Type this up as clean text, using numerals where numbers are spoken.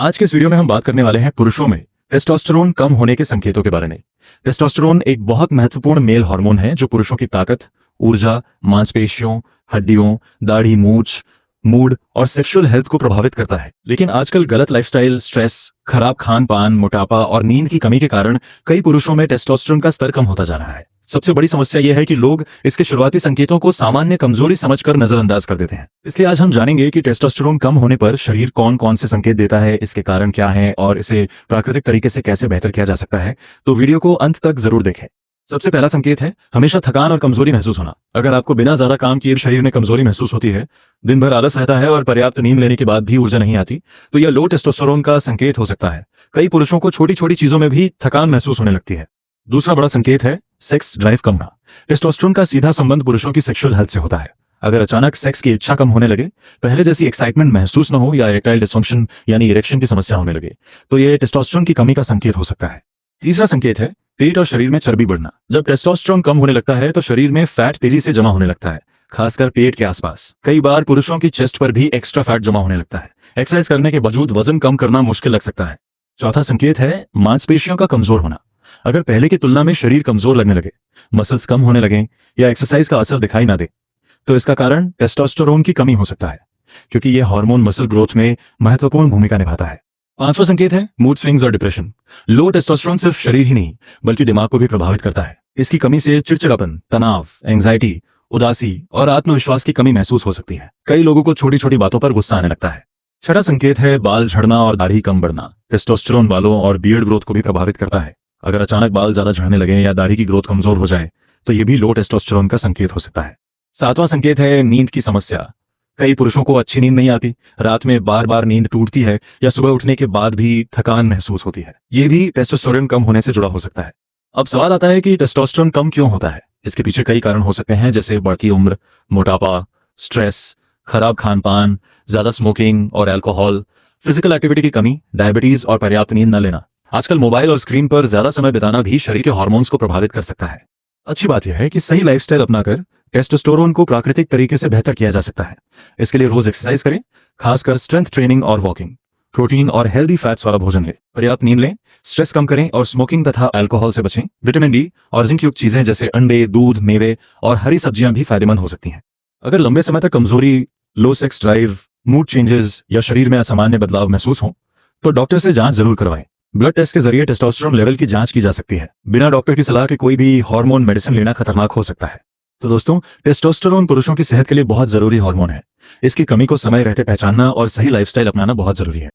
आज के इस वीडियो में हम बात करने वाले हैं पुरुषों में टेस्टोस्टेरोन कम होने के संकेतों के बारे में। टेस्टोस्टेरोन एक बहुत महत्वपूर्ण मेल हार्मोन है जो पुरुषों की ताकत, ऊर्जा, मांसपेशियों, हड्डियों, दाढ़ी, मूछ, मूड और सेक्सुअल हेल्थ को प्रभावित करता है। लेकिन आजकल गलत लाइफस्टाइल, स्ट्रेस, खराब खान पान, मोटापा और नींद की कमी के कारण कई पुरुषों में टेस्टोस्टेरोन का स्तर कम होता जा रहा है। सबसे बड़ी समस्या यह है कि लोग इसके शुरुआती संकेतों को सामान्य कमजोरी समझकर नजरअंदाज कर देते हैं। इसलिए आज हम जानेंगे कि टेस्टोस्टेरोन कम होने पर शरीर कौन कौन से संकेत देता है, इसके कारण क्या हैं और इसे प्राकृतिक तरीके से कैसे बेहतर किया जा सकता है। तो वीडियो को अंत तक जरूर देखें। सबसे पहला संकेत है हमेशा थकान और कमजोरी महसूस होना। अगर आपको बिना ज्यादा काम किए शरीर में कमजोरी महसूस होती है, दिन भर आलस रहता है और पर्याप्त नींद लेने के बाद भी ऊर्जा नहीं आती, तो यह लो टेस्टोस्टेरोन का संकेत हो सकता है। कई पुरुषों को छोटी छोटी चीजों में भी थकान महसूस होने लगती है। दूसरा बड़ा संकेत है सेक्स ड्राइव कम होना। टेस्टोस्टेरोन का सीधा संबंध पुरुषों की सेक्सुअल हेल्थ से होता है। अगर अचानक सेक्स की इच्छा कम होने लगे, पहले जैसी एक्साइटमेंट महसूस न हो या इरेक्टाइल डिसफंक्शन यानी इरेक्शन की समस्या होने लगे, तो यह टेस्टोस्टेरोन की कमी का संकेत हो सकता है। तीसरा संकेत है पेट और शरीर में चर्बी बढ़ना। जब टेस्टोस्टेरोन कम होने लगता है तो शरीर में फैट तेजी से जमा होने लगता है, खासकर पेट के आसपास। कई बार पुरुषों की चेस्ट पर भी एक्स्ट्रा फैट जमा होने लगता है। एक्सरसाइज करने के बावजूद वजन कम करना मुश्किल लग सकता है। चौथा संकेत है मांसपेशियों का कमजोर होना। अगर पहले की तुलना में शरीर कमजोर लगने लगे, मसल्स कम होने लगे या एक्सरसाइज का असर दिखाई ना दे, तो इसका कारण टेस्टोस्टेरोन की कमी हो सकता है, क्योंकि यह हार्मोन मसल ग्रोथ में महत्वपूर्ण भूमिका निभाता है। पांचवा संकेत है मूड स्विंग्स और डिप्रेशन। लो टेस्टोस्टेरोन सिर्फ शरीर ही नहीं बल्कि दिमाग को भी प्रभावित करता है। इसकी कमी से चिड़चिड़ापन, तनाव, एंग्जाइटी, उदासी और आत्मविश्वास की कमी महसूस हो सकती है। कई लोगों को छोटी छोटी बातों पर गुस्सा आने लगता है। छठा संकेत है बाल झड़ना और दाढ़ी कम बढ़ना। टेस्टोस्टेरोन बालों और बियर्ड ग्रोथ को भी प्रभावित करता है। अगर अचानक बाल ज्यादा झड़ने लगे या दाढ़ी की ग्रोथ कमजोर हो जाए, तो यह भी लो टेस्टोस्टेरोन का संकेत हो सकता है। सातवां संकेत है नींद की समस्या। कई पुरुषों को अच्छी नींद नहीं आती, रात में बार बार नींद टूटती है या सुबह उठने के बाद भी थकान महसूस होती है। यह भी टेस्टोस्टेरोन कम होने से जुड़ा हो सकता है। अब सवाल आता है कि टेस्टोस्टेरोन कम क्यों होता है। इसके पीछे कई कारण हो सकते हैं, जैसे बढ़ती उम्र, मोटापा, स्ट्रेस, खराब खान पान, ज्यादा स्मोकिंग और अल्कोहल, फिजिकल एक्टिविटी की कमी, डायबिटीज और पर्याप्त नींद न लेना। आजकल मोबाइल और स्क्रीन पर ज्यादा समय बिताना भी शरीर के हार्मोन्स को प्रभावित कर सकता है। अच्छी बात यह है कि सही लाइफस्टाइल अपनाकर टेस्टोस्टेरोन को प्राकृतिक तरीके से बेहतर किया जा सकता है। इसके लिए रोज एक्सरसाइज करें, खासकर स्ट्रेंथ ट्रेनिंग और वॉकिंग। प्रोटीन और हेल्दी फैट्स वाला भोजन लें, पर्याप्त नींद लें, स्ट्रेस कम करें और स्मोकिंग तथा अल्कोहल से बचें। विटामिन डी और जिंक युक्त चीजें जैसे अंडे, दूध, मेवे और हरी सब्जियां भी फायदेमंद हो सकती हैं। अगर लंबे समय तक कमजोरी, लो सेक्स ड्राइव, मूड चेंजेस या शरीर में असामान्य बदलाव महसूस हो, तो डॉक्टर से जांच जरूर करवाएं। ब्लड टेस्ट के जरिए टेस्टोस्टेरोन लेवल की जांच की जा सकती है। बिना डॉक्टर की सलाह के कोई भी हार्मोन मेडिसिन लेना खतरनाक हो सकता है। तो दोस्तों, टेस्टोस्टेरोन पुरुषों की सेहत के लिए बहुत जरूरी हार्मोन है। इसकी कमी को समय रहते पहचानना और सही लाइफस्टाइल अपनाना बहुत जरूरी है।